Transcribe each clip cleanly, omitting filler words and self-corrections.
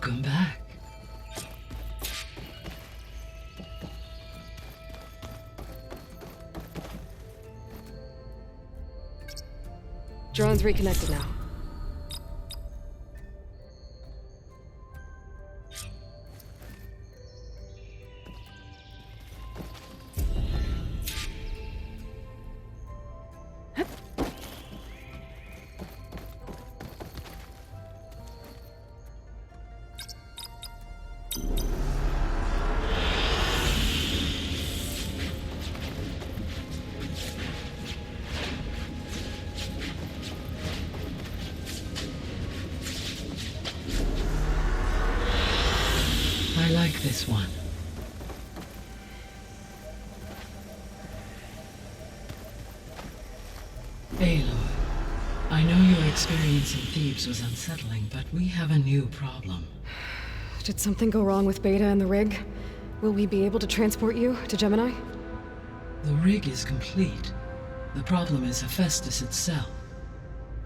Welcome back. Drone's reconnected now. I like this one. Aloy, I know your experience in Thebes was unsettling, but we have a new problem. Did something go wrong with Beta and the rig? Will we be able to transport you to Gemini? The rig is complete. The problem is Hephaestus itself.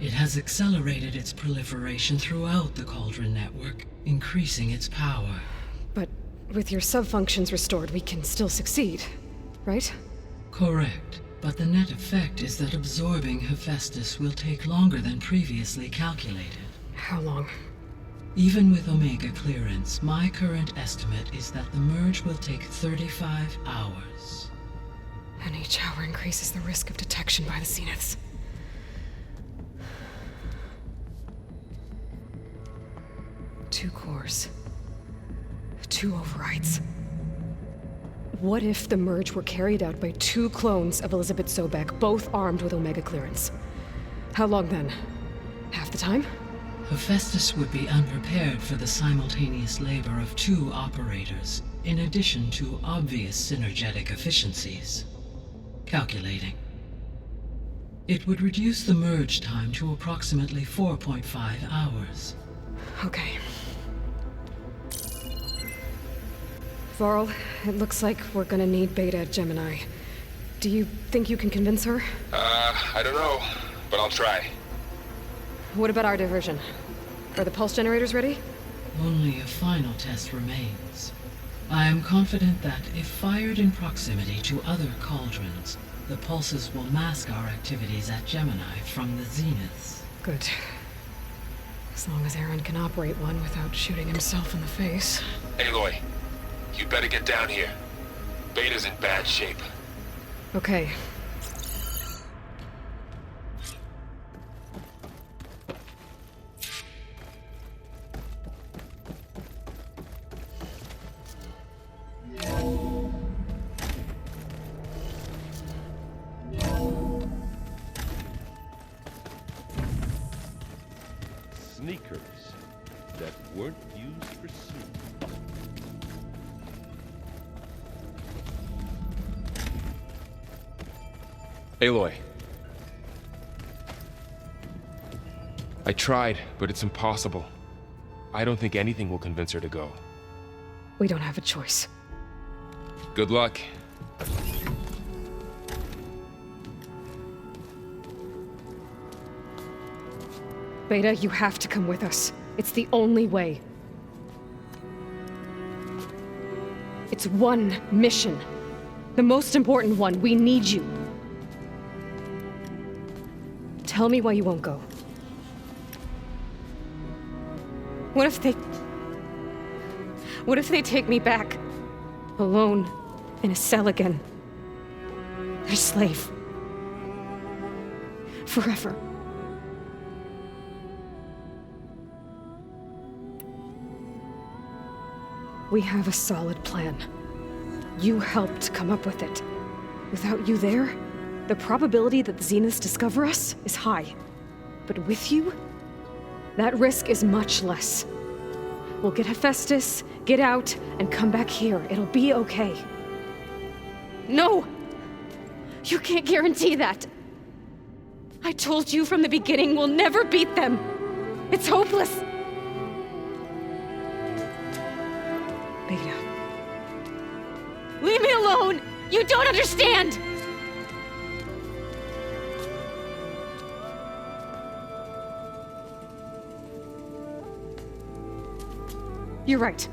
It has accelerated its proliferation throughout the Cauldron network, increasing its power. But with your sub-functions restored, we can still succeed, right? Correct, but the net effect is that absorbing Hephaestus will take longer than previously calculated. How long? Even with Omega clearance, my current estimate is that the merge will take 35 hours. And each hour increases the risk of detection by the Zeniths. Two cores. Two overrides. What if the merge were carried out by two clones of Elizabeth Sobek, both armed with Omega clearance? How long then? Half the time? Hephaestus would be unprepared for the simultaneous labor of two operators, in addition to obvious synergetic efficiencies. Calculating. It would reduce the merge time to approximately 4.5 hours. Okay. Varl, it looks like we're gonna need Beta at Gemini. Do you think you can convince her? I don't know, but I'll try. What about our diversion? Are the pulse generators ready? Only a final test remains. I am confident that, if fired in proximity to other cauldrons, the pulses will mask our activities at Gemini from the Zeniths. Good. As long as Aaron can operate one without shooting himself in the face. Aloy, you better get down here. Beta's in bad shape. Okay. Sneakers that weren't used for suits. Aloy. I tried, but it's impossible. I don't think anything will convince her to go. We don't have a choice. Good luck. Beta, you have to come with us. It's the only way. It's one mission. The most important one. We need you. Tell me why you won't go. What if they take me back? Alone, in a cell again. Their slave. Forever. We have a solid plan. You helped come up with it. Without you there, the probability that the Zeniths discover us is high. But with you, that risk is much less. We'll get Hephaestus, get out, and come back here. It'll be okay. No! You can't guarantee that! I told you from the beginning we'll never beat them! It's hopeless! Beta. Leave me alone! You don't understand! You're right.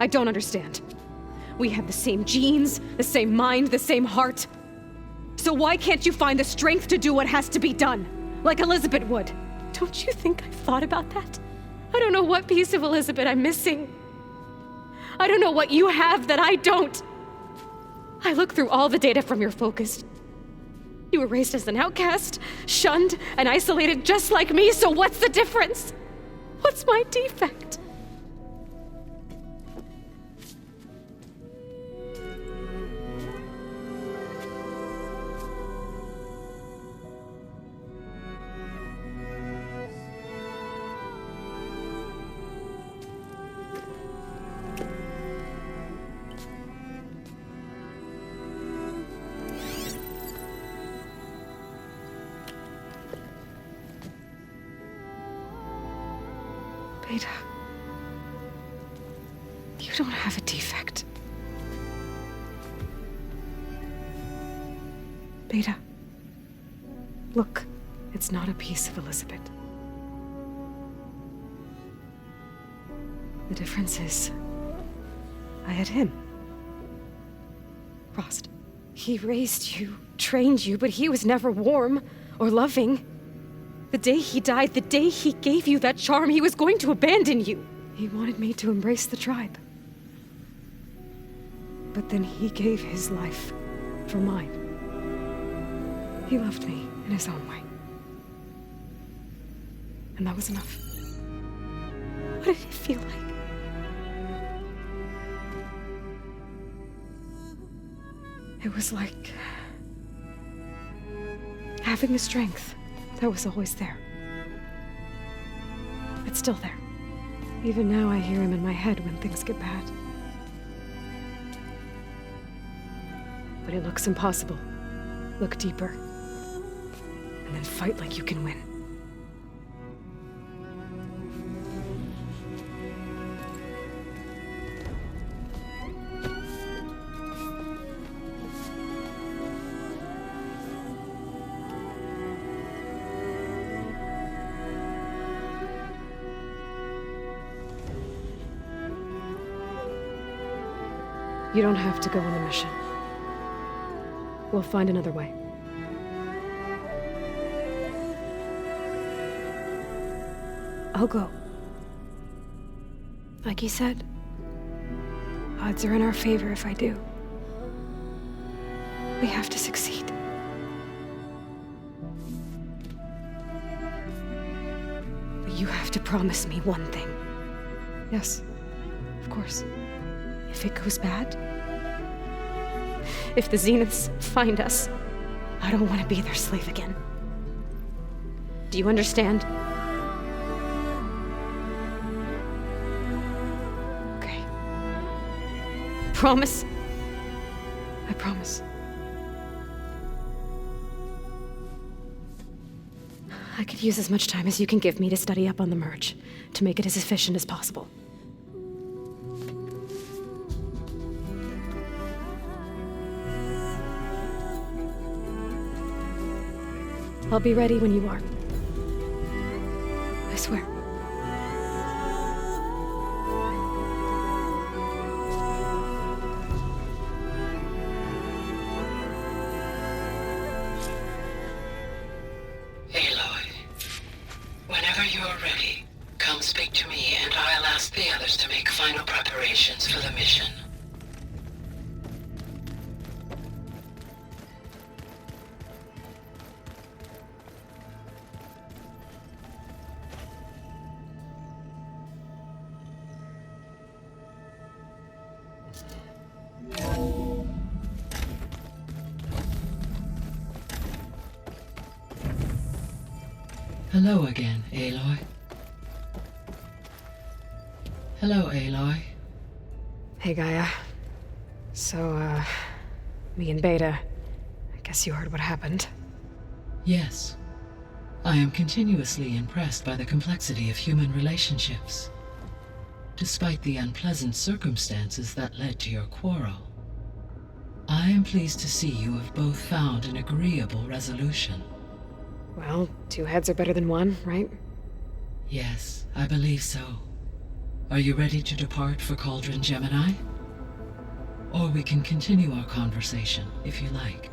I don't understand. We have the same genes, the same mind, the same heart. So why can't you find the strength to do what has to be done? Like Elizabeth would. Don't you think I've thought about that? I don't know what piece of Elizabeth I'm missing. I don't know what you have that I don't. I look through all the data from your focus. You were raised as an outcast, shunned, and isolated just like me, so what's the difference? What's my defect? Beta, you don't have a defect. Beta, look, it's not a piece of Elizabeth. The difference is, I had him. Frost. He raised you, trained you, but he was never warm or loving. The day he died, the day he gave you that charm, he was going to abandon you. He wanted me to embrace the tribe. But then he gave his life for mine. He loved me in his own way. And that was enough. What did it feel like? It was like having the strength that was always there. It's still there. Even now I hear him in my head when things get bad. But it looks impossible. Look deeper. And then fight like you can win. You don't have to go on the mission. We'll find another way. I'll go. Like you said, odds are in our favor if I do. We have to succeed. But you have to promise me one thing. Yes, of course. If it goes bad, if the Zeniths find us, I don't want to be their slave again. Do you understand? Okay. Promise? I promise. I could use as much time as you can give me to study up on the merge, to make it as efficient as possible. I'll be ready when you are. I swear. Aloy, whenever you're ready, come speak to me and I'll ask the others to make final preparations for the mission. Hello again, Aloy. Hello, Aloy. Hey, Gaia. So, me and Beta, I guess you heard what happened. Yes. I am continuously impressed by the complexity of human relationships. Despite the unpleasant circumstances that led to your quarrel, I am pleased to see you have both found an agreeable resolution. Well, two heads are better than one, right? Yes, I believe so. Are you ready to depart for Cauldron Gemini? Or we can continue our conversation if you like.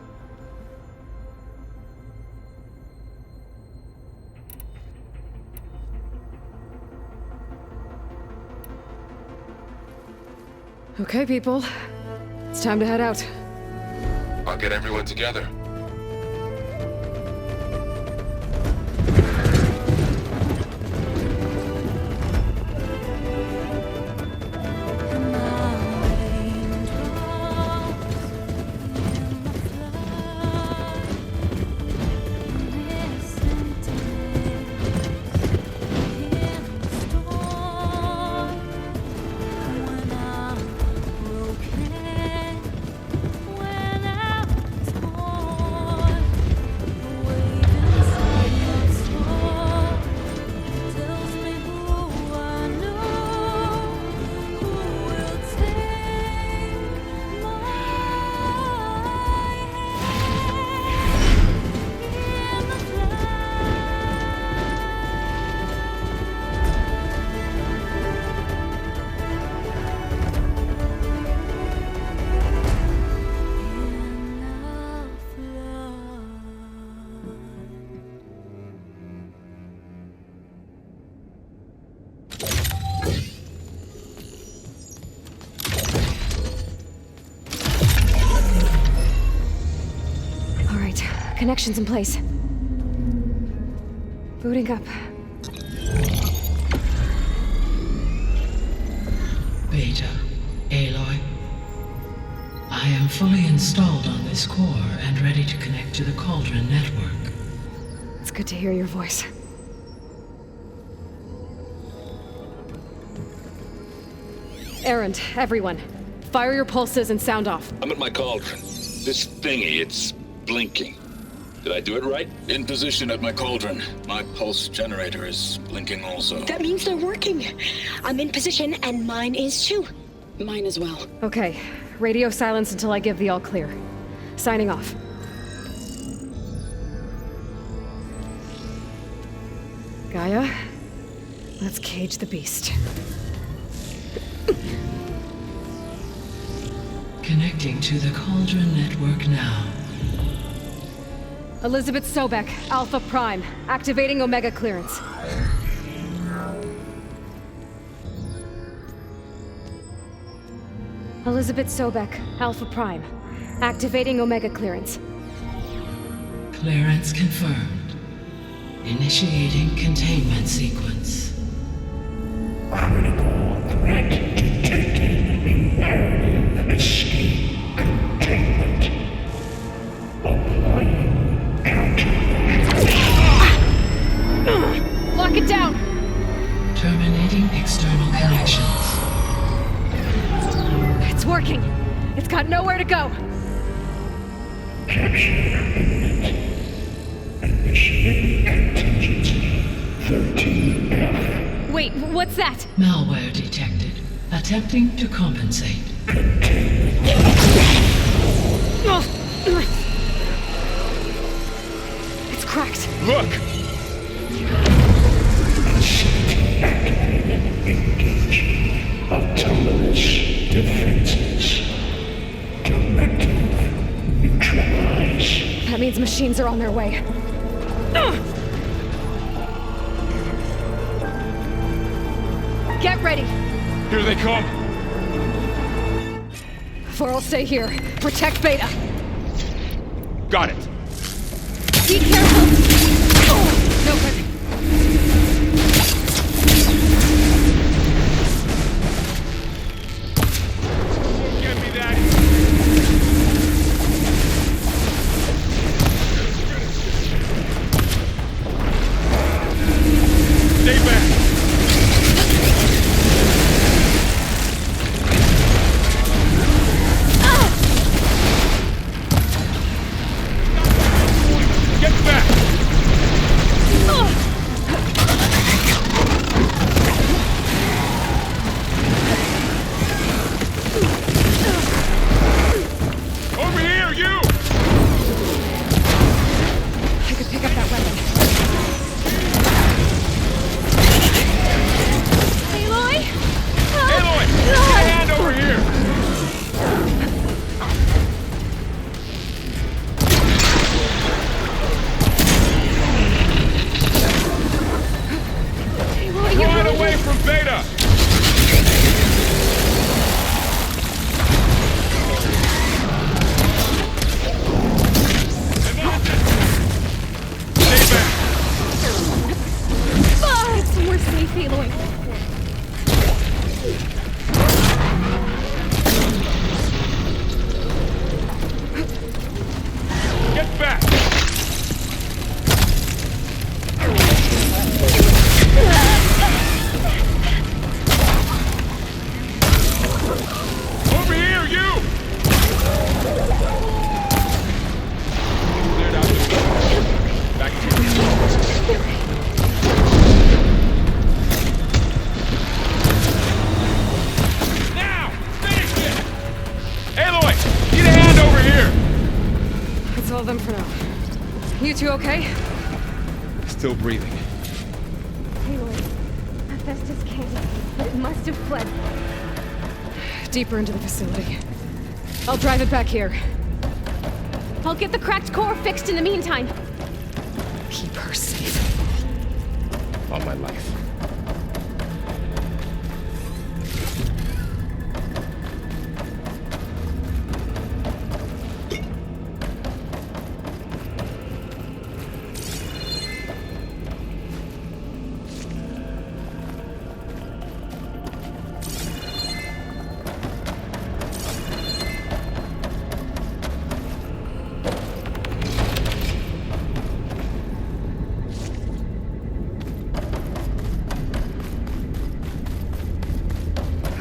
Okay, people. It's time to head out. I'll get everyone together. Connections in place. Booting up. Beta, Aloy. I am fully installed on this core and ready to connect to the Cauldron network. It's good to hear your voice. Errand, everyone. Fire your pulses and sound off. I'm at my cauldron. This thingy, it's blinking. Did I do it right? In position at my cauldron. My pulse generator is blinking also. That means they're working. I'm in position, and mine is too. Mine as well. Okay. Radio silence until I give the all clear. Signing off. Gaia, let's cage the beast. Connecting to the Cauldron network now. Elizabeth Sobek, Alpha Prime, activating Omega clearance. Elizabeth Sobek, Alpha Prime, activating Omega clearance. Clearance confirmed. Initiating containment sequence. Critical threat detected. Imperative escape containment. Applying Lock it down! Terminating external connections. It's working! It's got nowhere to go! Capture imminent. Initiating contingency 13F. Wait, what's that? Malware detected. Attempting to compensate. It's cracked. Look! Engaging autonomous defenses. Directive neutralize. That means machines are on their way. Get ready! Here they come! Four will stay here. Protect Beta. Got it! Be careful! Oh, no good. Get me that! Stay back! Get back! all of them for now. You two okay? Still breathing. Aloy, Hephaestus can't, but it must have fled. Deeper into the facility. I'll drive it back here. I'll get the cracked core fixed in the meantime. Keep her safe. On my life.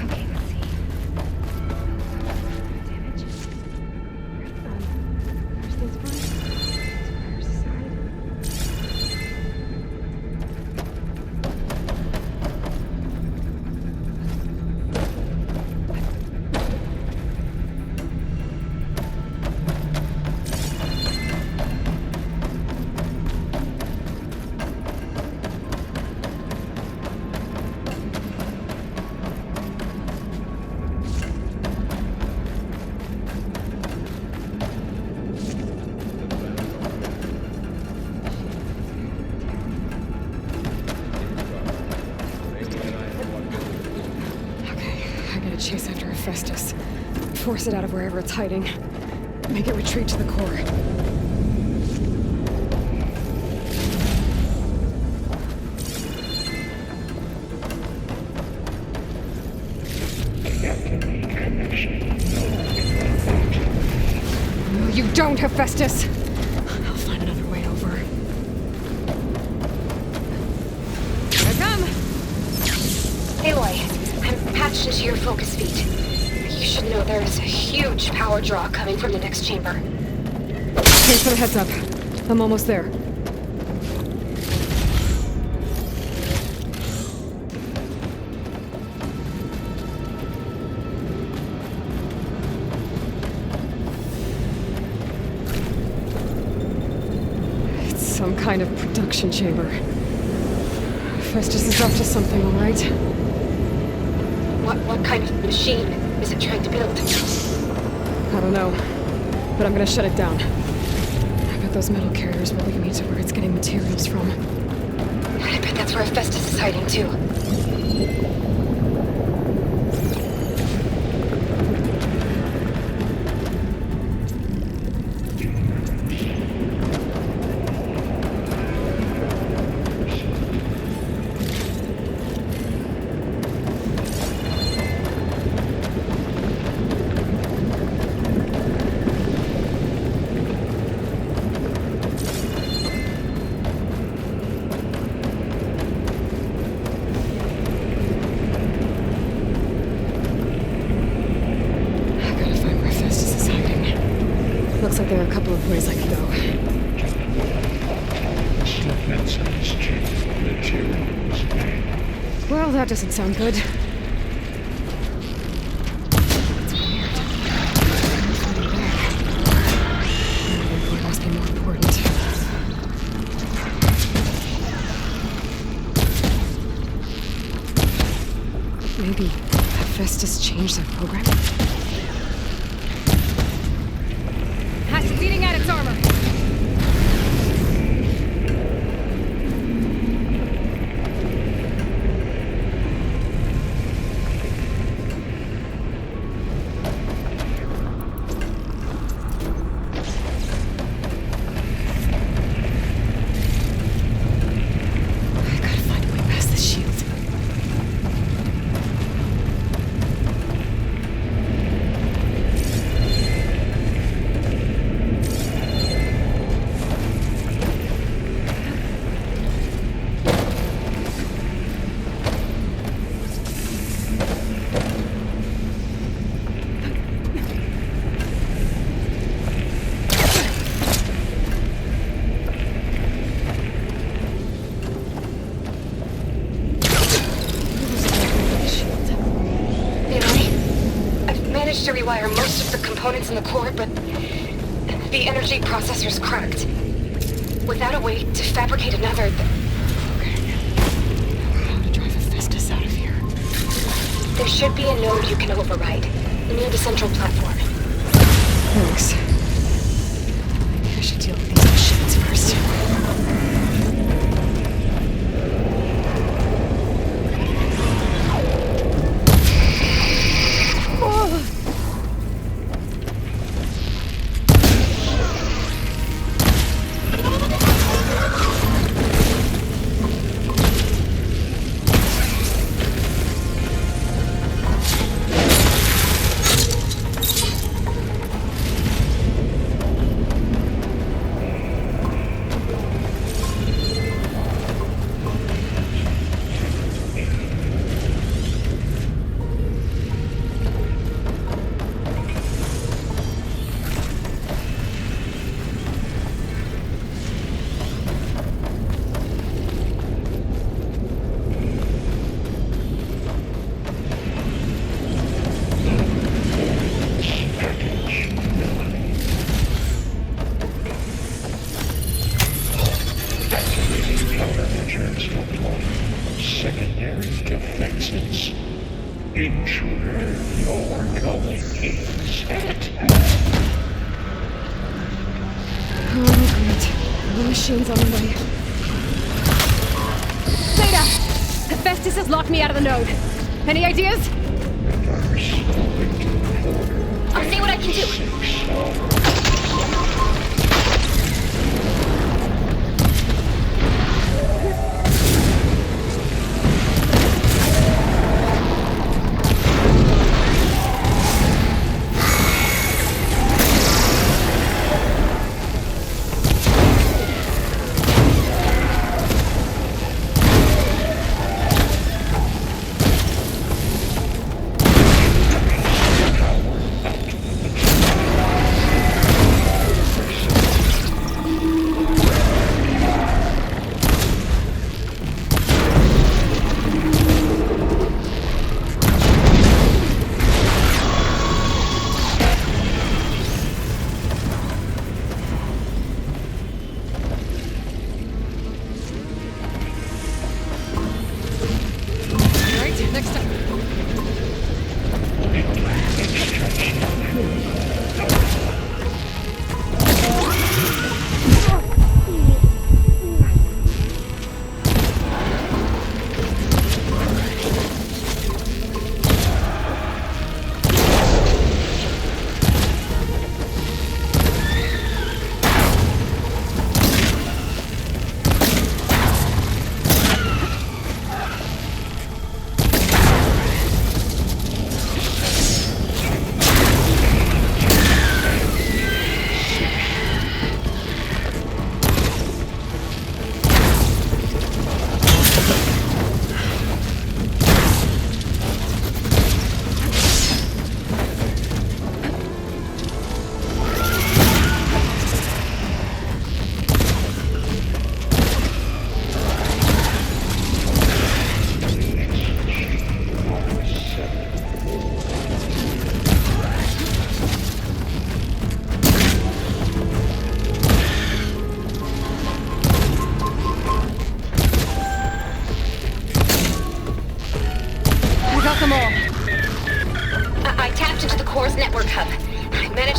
Okay, let's see. Damage. First things first. Where's the side? Okay, I gotta chase after Hephaestus. Force it out of wherever it's hiding. Make it retreat to the core. No, you don't, Hephaestus! I'll find another way over. Here I come! Aloy, I'm patched into your focus feed. You should know there is a huge power draw coming from the next chamber. Thanks for the heads up. I'm almost there. It's some kind of production chamber. Festus is up to something, all right? What kind of machine is it trying to build? I don't know, but I'm gonna shut it down. I bet those metal carriers will lead me to where it's getting materials from. I bet that's where Festus is hiding too. Looks like there are a couple of ways I can go. Defenses check materials made. Well, that doesn't sound good. It's weird. It must be more important. Maybe Hephaestus changed their programming? It's eating at its armor. I gotta find a way past this shield. To rewire most of the components in the core, but The energy processor's cracked. Without a way to fabricate another... How to drive Hephaestus out of here. There should be a node you can override, near the central platform. Thanks. Maybe I should deal with these machines first. Secondary defenses. Intruder, your going is at hand. Oh, great. The machine's on the way. Zeta! Hephaestus has locked me out of the node. Any ideas? I'll see what I can do.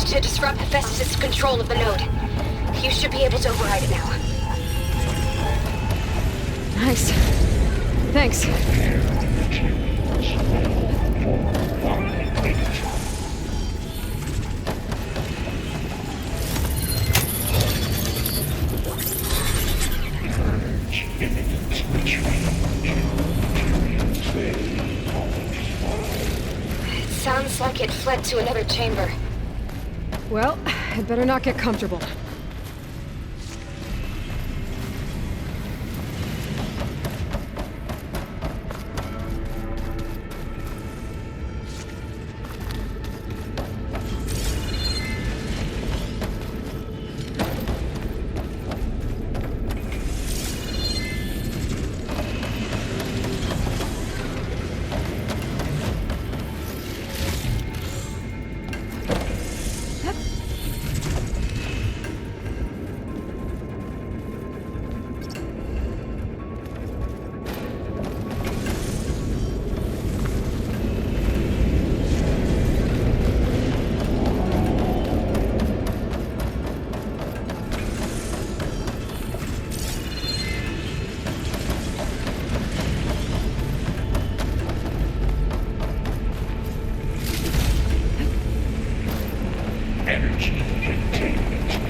To disrupt Hephaestus' control of the node. You should be able to override it now. Nice. Thanks. It sounds like it fled to another chamber. Well, I'd better not get comfortable.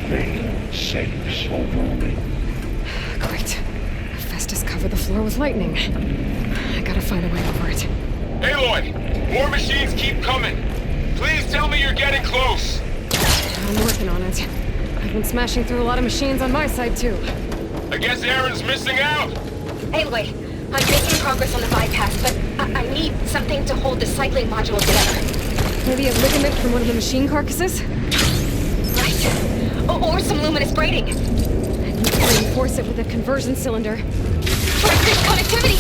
fail safes overwhelming. Great. Festus covered the floor with lightning. I gotta find a way over it. Aloy! More machines keep coming! Please tell me you're getting close! I'm working on it. I've been smashing through a lot of machines on my side, too. I guess Aaron's missing out! Anyway, I'm making progress on the bypass, but I need something to hold the cycling module together. Maybe a ligament from one of the machine carcasses? Right. Or some luminous braiding. And you can reinforce it with a conversion cylinder. For increased connectivity!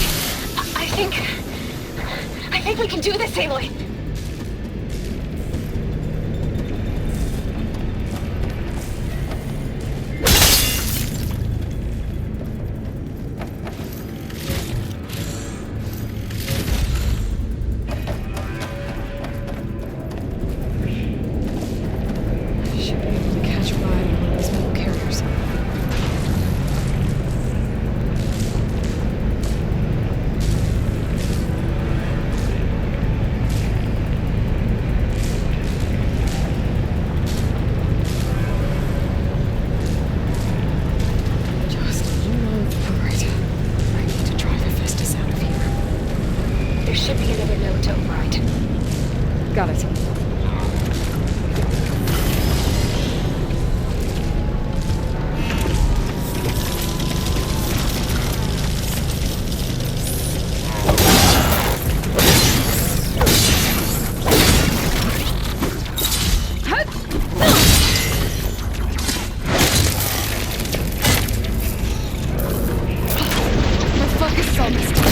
I think we can do this, Aloy. Should be able to catch a ride on one of these metal carriers. Just a little right. I need to drive Hephaestus out of here. There should be another node to override. Got it. My focus is almost done.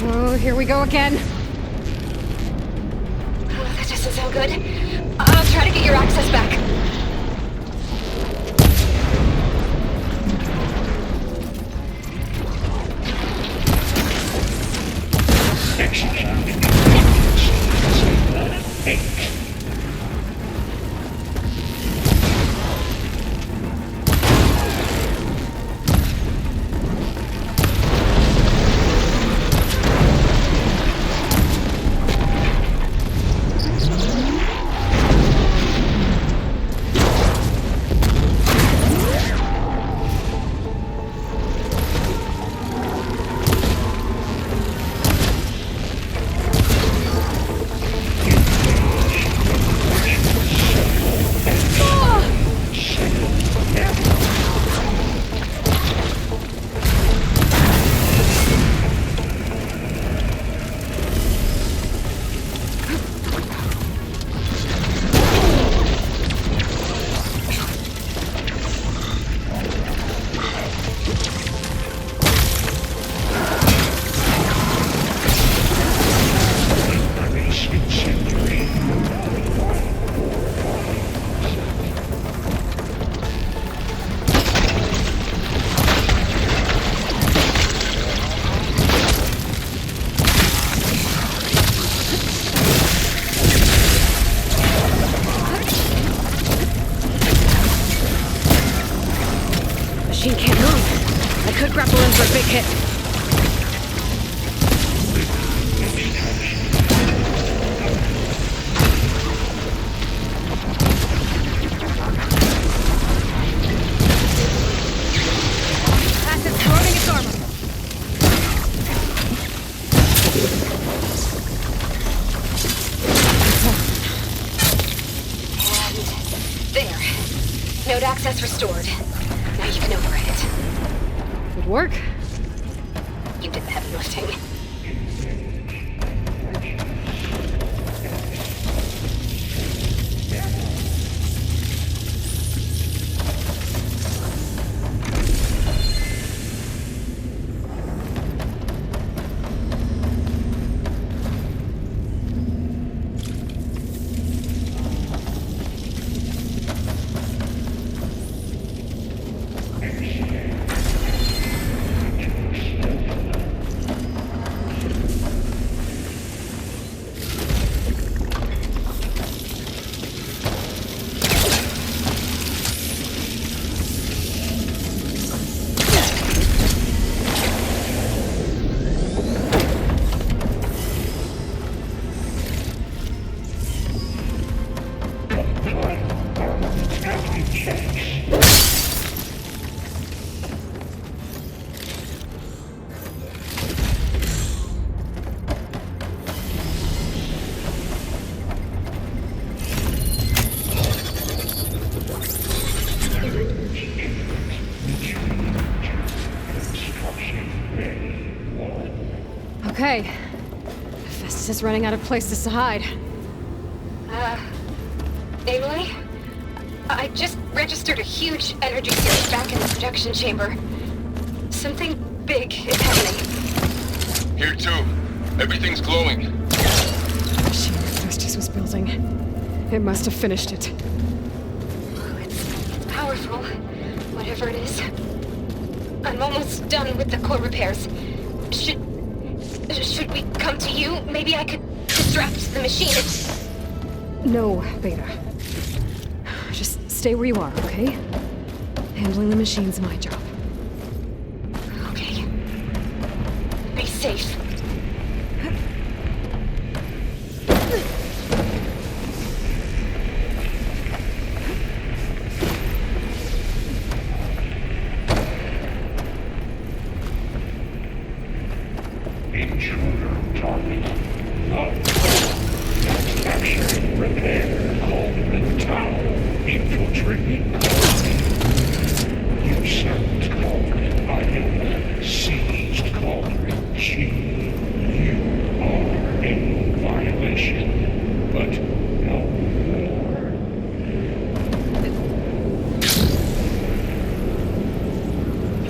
Oh, here we go again. Oh, that doesn't sound good. I'll try to get your access back. machine can't move. I could grapple in for a big hit. Asset's corroding its armor. There. Node access restored. Now you can override it. Good work. You did the heavy lifting. Okay. Festus is running out of places to hide. Aloy? I just registered a huge energy surge back in the production chamber. Something big is happening. Here too. Everything's glowing. The machine Festus was building. It must have finished it. Oh, it's powerful, whatever it is. I'm almost done with the core repairs. Should we come to you? Maybe I could distract the machine. No, Beta. Just stay where you are, okay? Handling the machine's my job. Okay. Be safe. Intruder target. Manufacturing repair Cauldron Tower. Infiltrating Cauldron. You sent Cauldron item. Seized Cauldron G. You are in violation, but no more.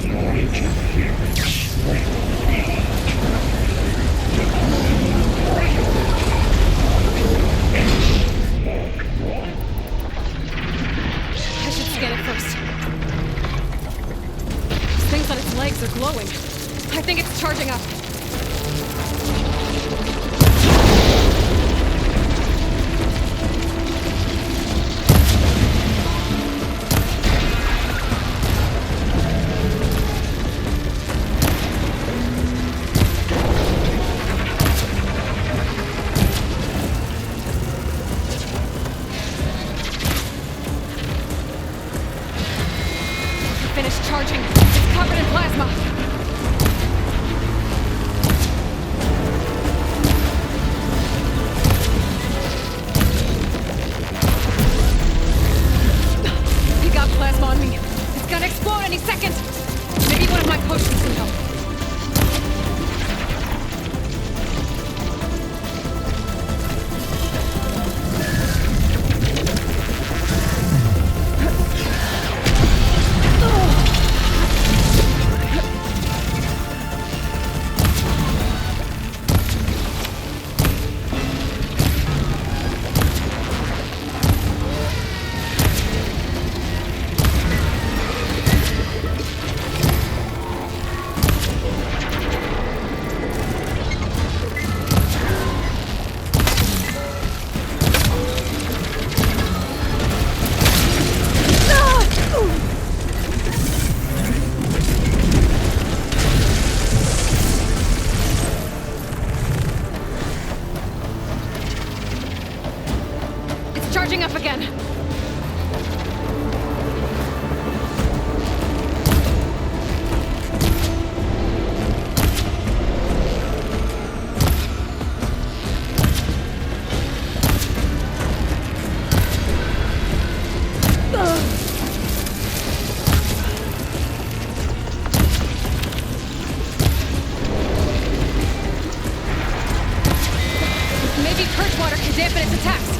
Your interference will be I should scan it first. These things on its legs are glowing. I think it's charging up. Finished charging. It's covered in plasma. He got plasma on me. It's gonna explode any second. Maybe one of my potions can help. Charging up again. Maybe purge water can dampen its attacks.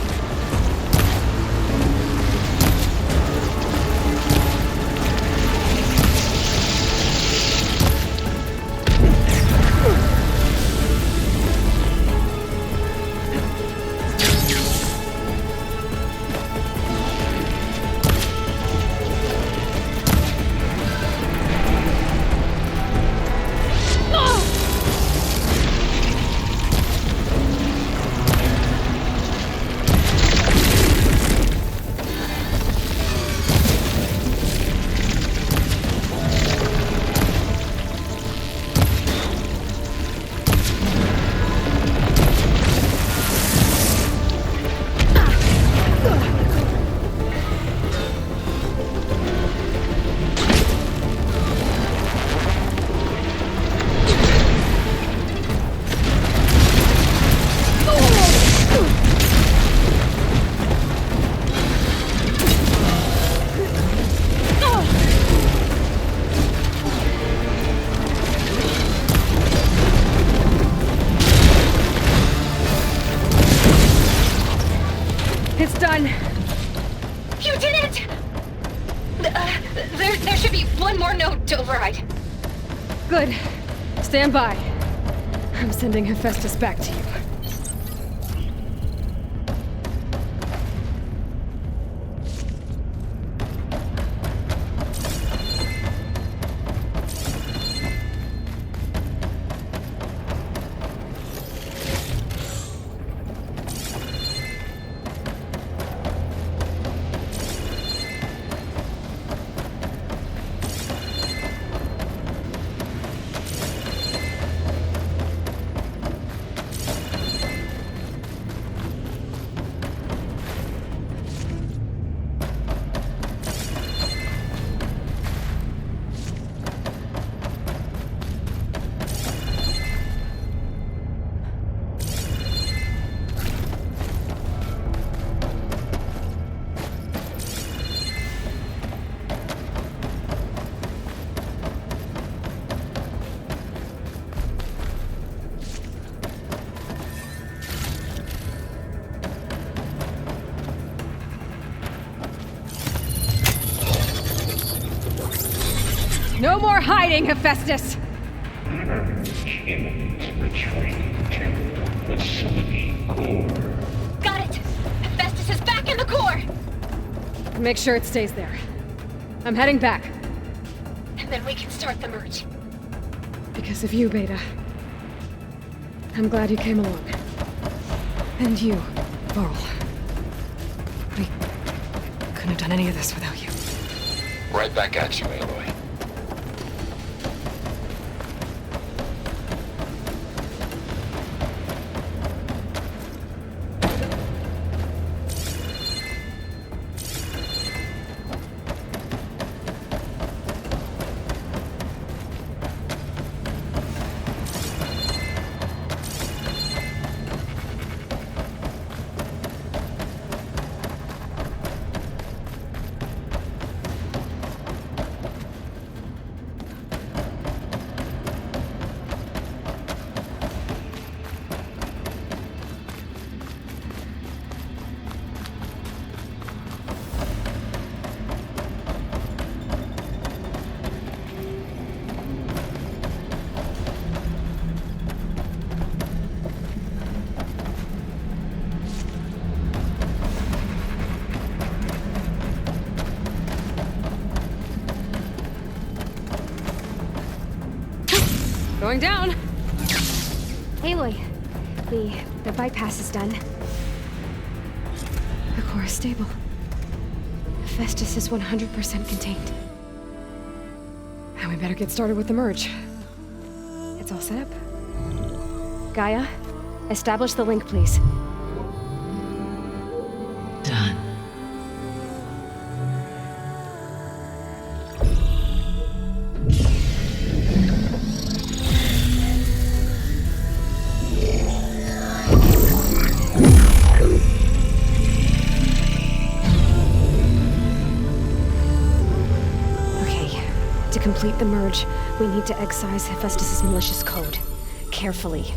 It's done. You did it! There should be one more node to override. Good. Stand by. I'm sending Hephaestus back to you. No more hiding, Hephaestus! Urge imminent retreat to the sunny core. Got it! Hephaestus is back in the core! Make sure it stays there. I'm heading back. And then we can start the merge. Because of you, Beta. I'm glad you came along. And you, Varl. We couldn't have done any of this without you. Right back at you, Aloy. Going down! Aloy, the bypass is done. The core is stable. Hephaestus is 100% contained. And we better get started with the merge. It's all set up. Gaia, establish the link, please. Done. complete the merge, we need to excise Hephaestus's malicious code. Carefully.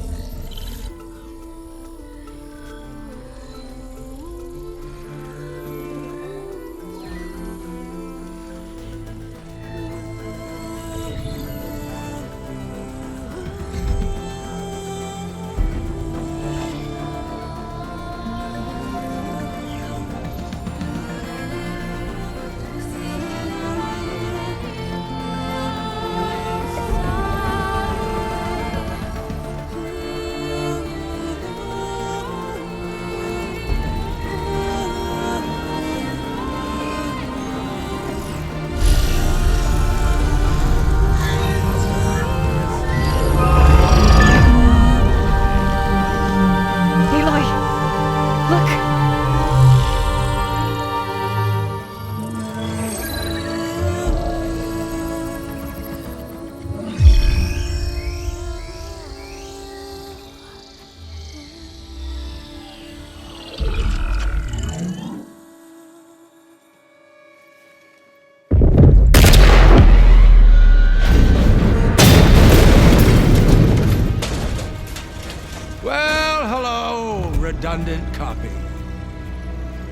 Redundant copy.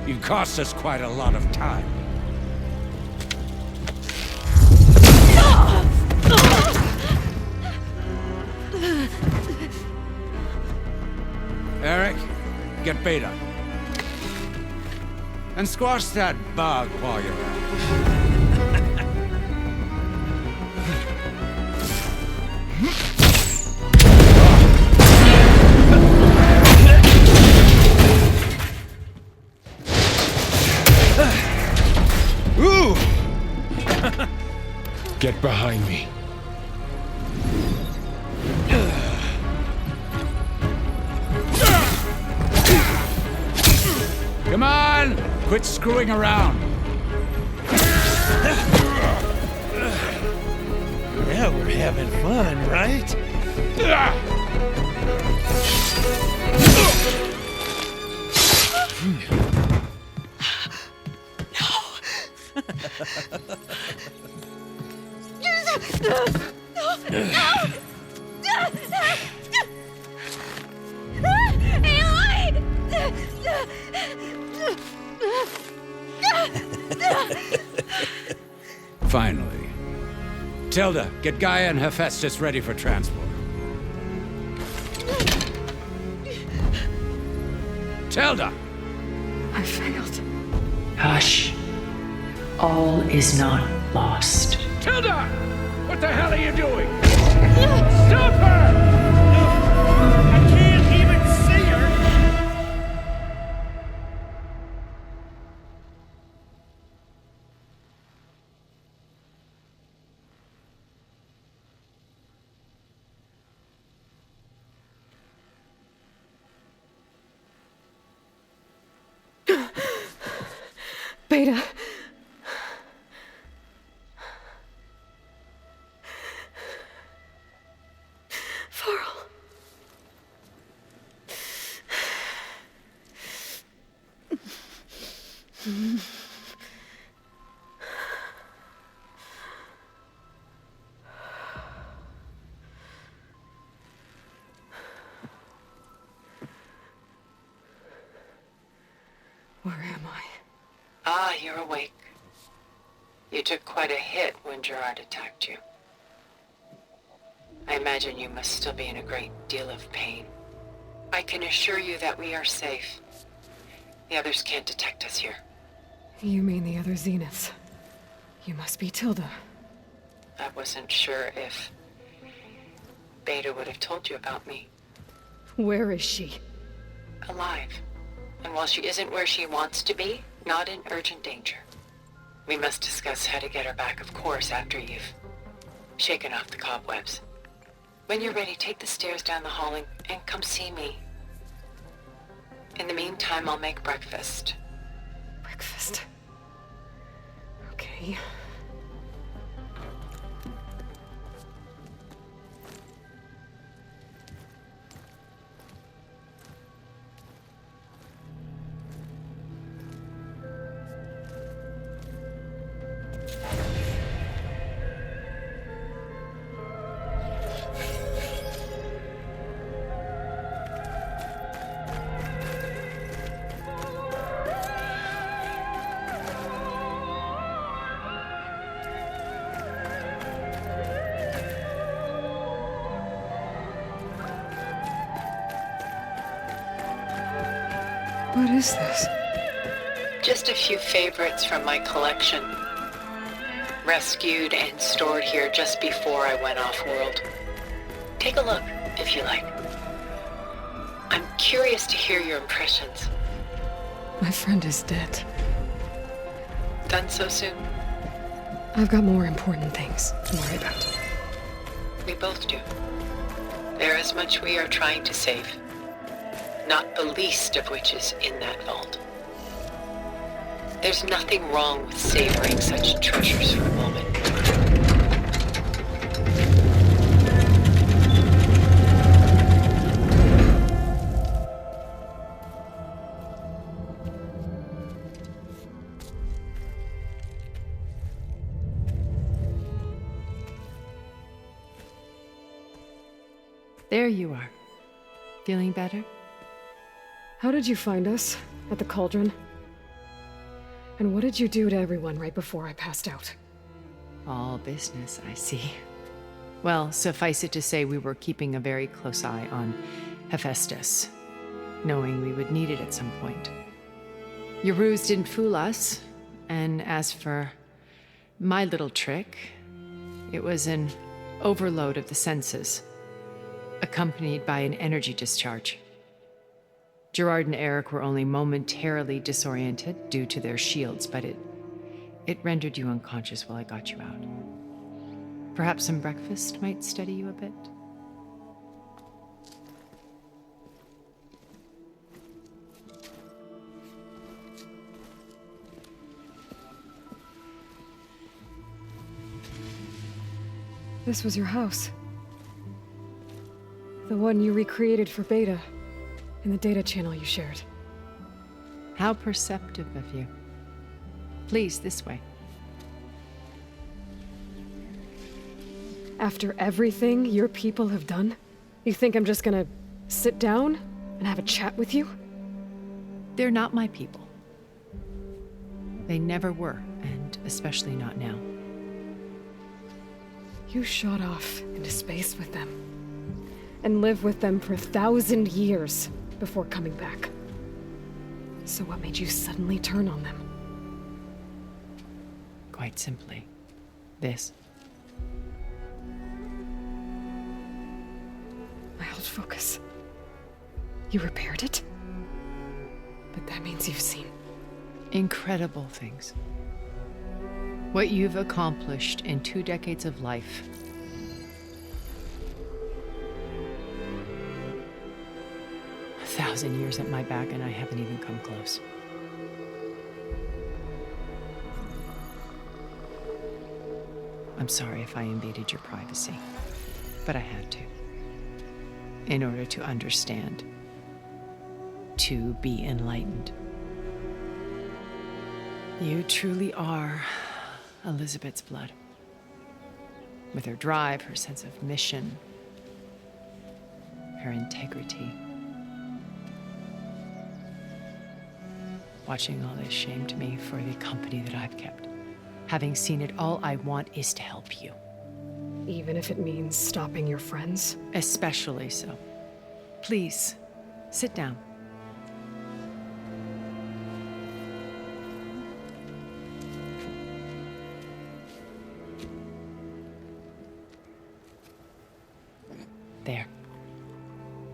You cost us quite a lot of time. Eric, get Beta. And squash that bug while you're at it. Get behind me. Come on! Quit screwing around. Now we're having fun, right? Finally. Tilda, get Gaia and Hephaestus ready for transport. Tilda! I failed. Hush. All is not lost. Tilda! What the hell are you doing? Stop her! I can't even see her! Beta. Farrell. Where am I? Ah, you're awake. You took quite a hit when Gerard attacked you. I imagine you must still be in a great deal of pain. I can assure you that we are safe. The others can't detect us here. You mean the other Zeniths? You must be Tilda. I wasn't sure if Beta would have told you about me. Where is she? Alive. And while she isn't where she wants to be, not in urgent danger. We must discuss how to get her back, of course, after you've shaken off the cobwebs. When you're ready, take the stairs down the hall and come see me. In the meantime, I'll make breakfast. Breakfast. Okay. What is this? Just a few favorites from my collection. Rescued and stored here just before I went off-world. Take a look, if you like. I'm curious to hear your impressions. My friend is dead. Done so soon? I've got more important things to worry about. We both do. There is much we are trying to save. Not the least of which is in that vault. There's nothing wrong with savoring such treasures for a moment. There you are. Feeling better? How did you find us? At the cauldron? And what did you do to everyone right before I passed out? All business, I see. Well, suffice it to say we were keeping a very close eye on Hephaestus, knowing we would need it at some point. Your ruse didn't fool us, and as for my little trick, it was an overload of the senses, accompanied by an energy discharge. Gerard and Eric were only momentarily disoriented due to their shields, but it rendered you unconscious while I got you out. Perhaps some breakfast might steady you a bit? This was your house. The one you recreated for Beta, in the data channel you shared. How perceptive of you. Please, this way. After everything your people have done, you think I'm just gonna sit down and have a chat with you? They're not my people. They never were, and especially not now. You shot off into space with them, and lived with them for 1,000 years before coming back. So what made you suddenly turn on them? Quite simply, this. My old focus. You repaired it? But that means you've seen incredible things. What you've accomplished in 2 decades of life. A 1,000 years at my back and I haven't even come close. I'm sorry if I invaded your privacy, but I had to. In order to understand. To be enlightened. You truly are Elizabeth's blood. With her drive, her sense of mission, her integrity. Watching all this shamed me for the company that I've kept. Having seen it, all I want is to help you. Even if it means stopping your friends? Especially so. Please, sit down. There.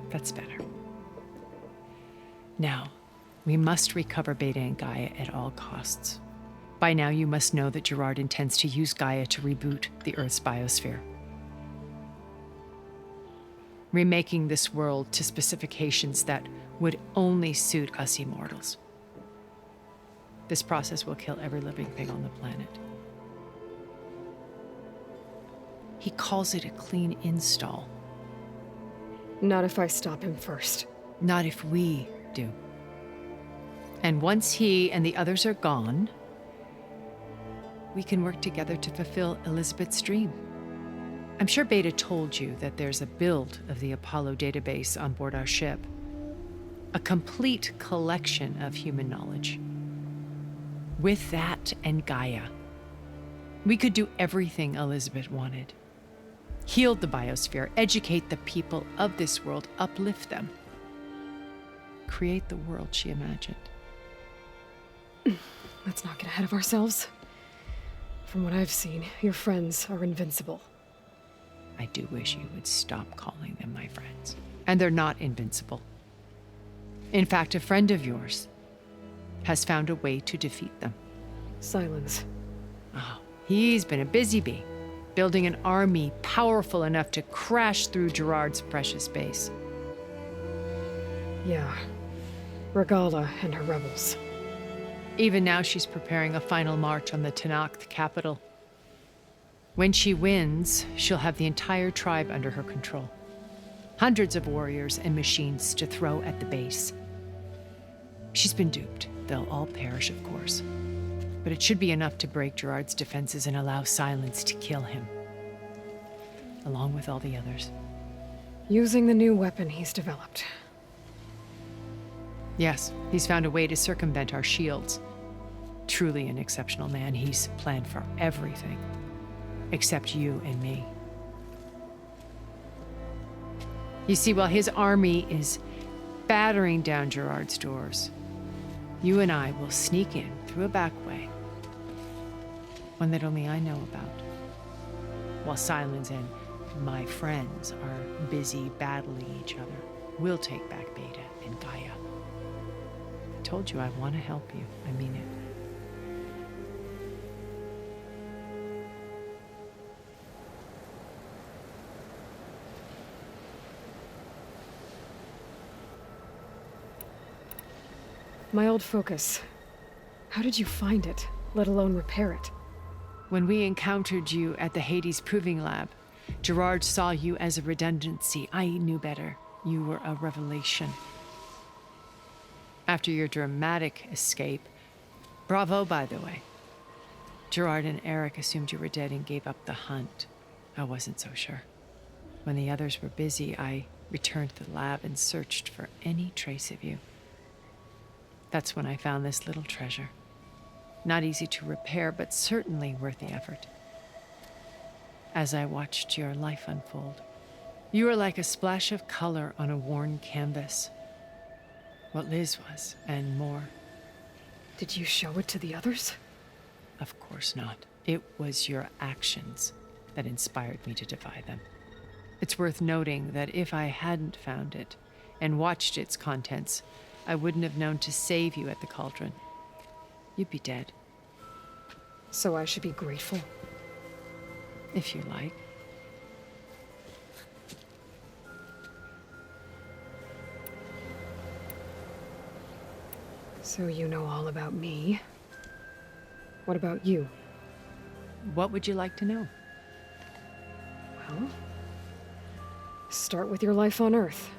That's better. Now, we must recover Beta and Gaia at all costs. By now, you must know that Gerard intends to use Gaia to reboot the Earth's biosphere. Remaking this world to specifications that would only suit us immortals. This process will kill every living thing on the planet. He calls it a clean install. Not if I stop him first. Not if we do. And once he and the others are gone, we can work together to fulfill Elizabeth's dream. I'm sure Beta told you that there's a build of the Apollo database on board our ship. A complete collection of human knowledge. With that and Gaia, we could do everything Elizabeth wanted. Heal the biosphere, educate the people of this world, uplift them. create the world she imagined. Let's not get ahead of ourselves. From what I've seen, your friends are invincible. I do wish you would stop calling them my friends. And they're not invincible. In fact, a friend of yours has found a way to defeat them. Silence. Oh, he's been a busy bee, building an army powerful enough to crash through Gerard's precious base. Yeah. Regala and her rebels. Even now, she's preparing a final march on the Tenakth capital. When she wins, she'll have the entire tribe under her control. Hundreds of warriors and machines to throw at the base. She's been duped. They'll all perish, of course. But it should be enough to break Gerard's defenses and allow Silence to kill him. Along with all the others. Using the new weapon he's developed. Yes, he's found a way to circumvent our shields. Truly an exceptional man. He's planned for everything. Except you and me. You see, while his army is battering down Gerard's doors, you and I will sneak in through a back way. One that only I know about. While Silence and my friends are busy battling each other, we'll take back Beta and Gaia. I told you I want to help you. I mean it. My old focus. How did you find it, let alone repair it? When we encountered you at the Hades Proving Lab, Gerard saw you as a redundancy. I knew better. You were a revelation. After your dramatic escape, bravo, by the way. Gerard and Eric assumed you were dead and gave up the hunt. I wasn't so sure. When the others were busy, I returned to the lab and searched for any trace of you. That's when I found this little treasure. Not easy to repair, but certainly worth the effort. As I watched your life unfold, you were like a splash of color on a worn canvas. What Liz was, and more. Did you show it to the others? Of course not. It was your actions that inspired me to defy them. It's worth noting that if I hadn't found it and watched its contents, I wouldn't have known to save you at the cauldron. You'd be dead. So I should be grateful? If you like. So you know all about me. What about you? What would you like to know? Well, start with your life on Earth.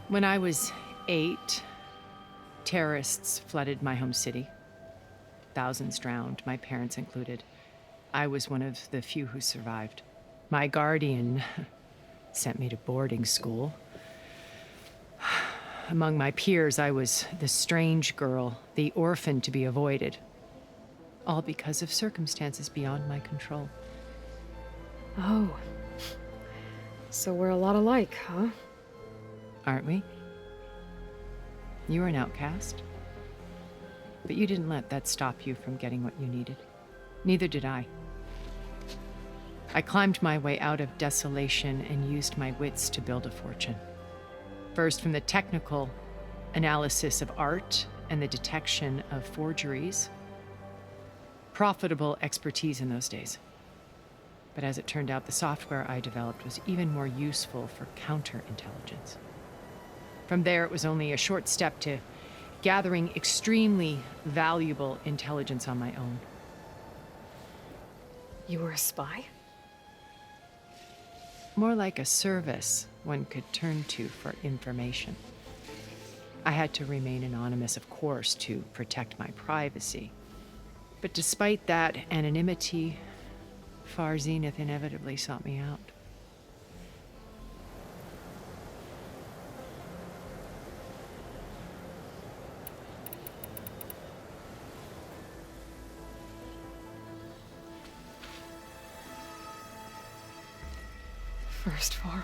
When I was 8, terrorists flooded my home city. Thousands drowned, my parents included. I was one of the few who survived. My guardian sent me to boarding school. Among my peers, I was the strange girl, the orphan to be avoided. All because of circumstances beyond my control. Oh. So we're a lot alike, huh? Aren't we? You were an outcast. But you didn't let that stop you from getting what you needed. Neither did I. I climbed my way out of desolation and used my wits to build a fortune. First, from the technical analysis of art and the detection of forgeries. Profitable expertise in those days. But as it turned out, the software I developed was even more useful for counterintelligence. From there, it was only a short step to gathering extremely valuable intelligence on my own. You were a spy? More like a service one could turn to for information. I had to remain anonymous, of course, to protect my privacy. But despite that anonymity, Far Zenith inevitably sought me out. First Varl.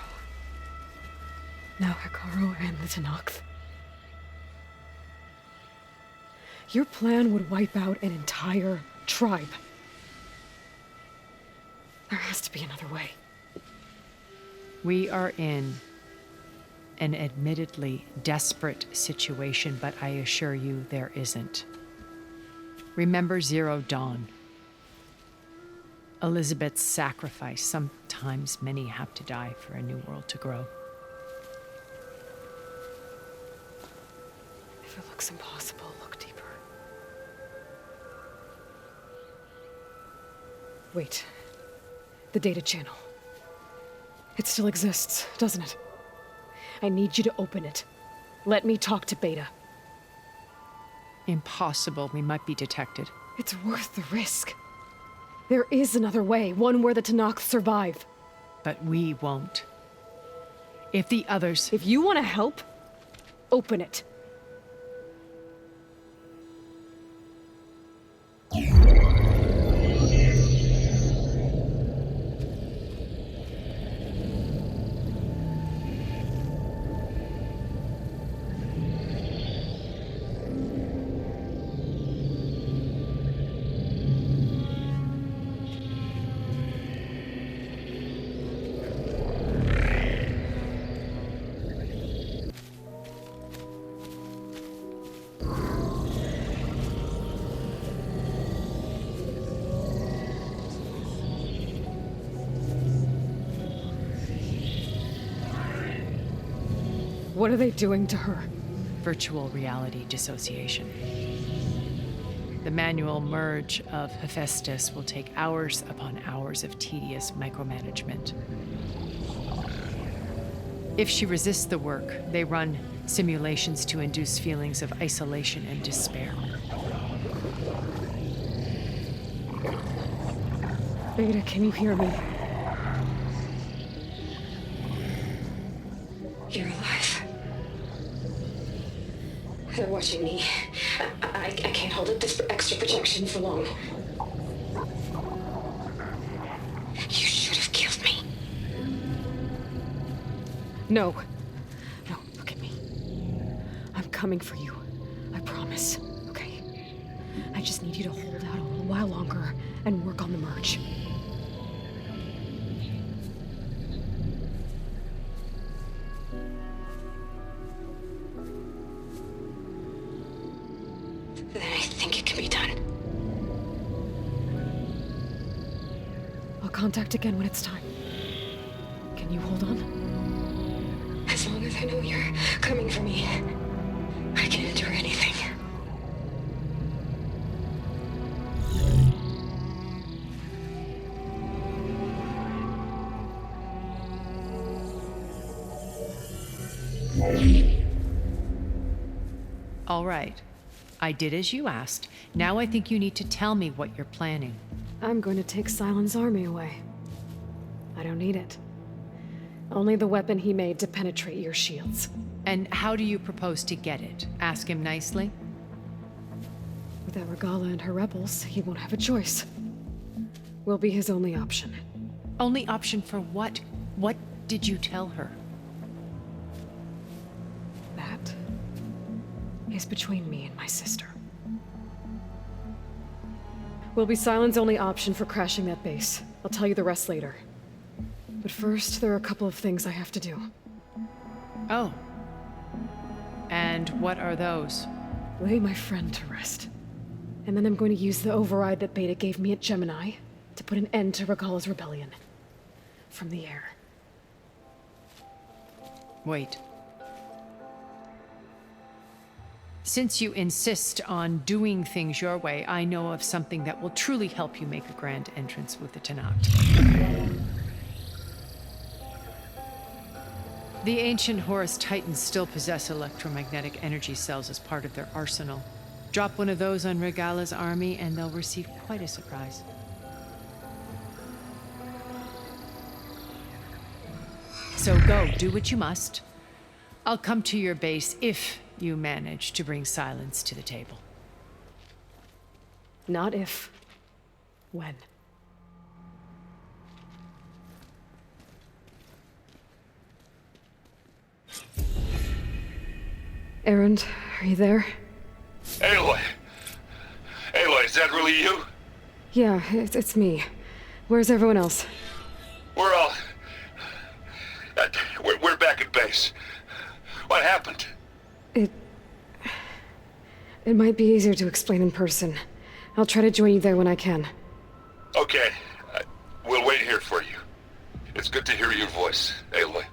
Now Hikaru and the Tenakth. Your plan would wipe out an entire tribe. There has to be another way. We are in an admittedly desperate situation, but I assure you there isn't. Remember Zero Dawn. Elizabeth's sacrifice. Sometimes many have to die for a new world to grow. If it looks impossible, look deeper. Wait. The data channel. It still exists, doesn't it? I need you to open it. Let me talk to Beta. Impossible. We might be detected. It's worth the risk. There is another way, one where the Tanakh survive. But we won't. If the others... If you want to help, open it. What are they doing to her? Virtual reality dissociation. The manual merge of Hephaestus will take hours upon hours of tedious micromanagement. If she resists the work, they run simulations to induce feelings of isolation and despair. Beta, can you hear me? You're alive. They're watching me. I can't hold up this extra protection for long. You should have killed me. No. No, look at me. I'm coming for you. I promise, okay? I just need you to hold out a little while longer and work on the merge. Then I think it can be done. I'll contact again when it's time. Can you hold on? As long as I know you're coming for me, I can endure anything. All right. I did as you asked. Now I think you need to tell me what you're planning. I'm going to take Silent's army away. I don't need it. Only the weapon he made to penetrate your shields. And how do you propose to get it? Ask him nicely? Without Regala and her rebels, he won't have a choice. We'll be his only option. Only option for what? What did you tell her? That is between me and my sister. Will be Silent's only option for crashing that base. I'll tell you the rest later. But first, there are a couple of things I have to do. Oh. And what are those? Lay my friend to rest. And then I'm going to use the override that Beta gave me at Gemini to put an end to Regala's rebellion. From the air. Wait. Since you insist on doing things your way, I know of something that will truly help you make a grand entrance with the Tanakh. The ancient Horus Titans still possess electromagnetic energy cells as part of their arsenal. Drop one of those on Regala's army and they'll receive quite a surprise. So go, do what you must. I'll come to your base if you manage to bring silence to the table. Not if. When. Erend, are you there? Aloy! Is that really you? Yeah, it's me. Where's everyone else? We're all... We're back at base. What happened? It might be easier to explain in person. I'll try to join you there when I can. Okay. We'll wait here for you. It's good to hear your voice, Aloy.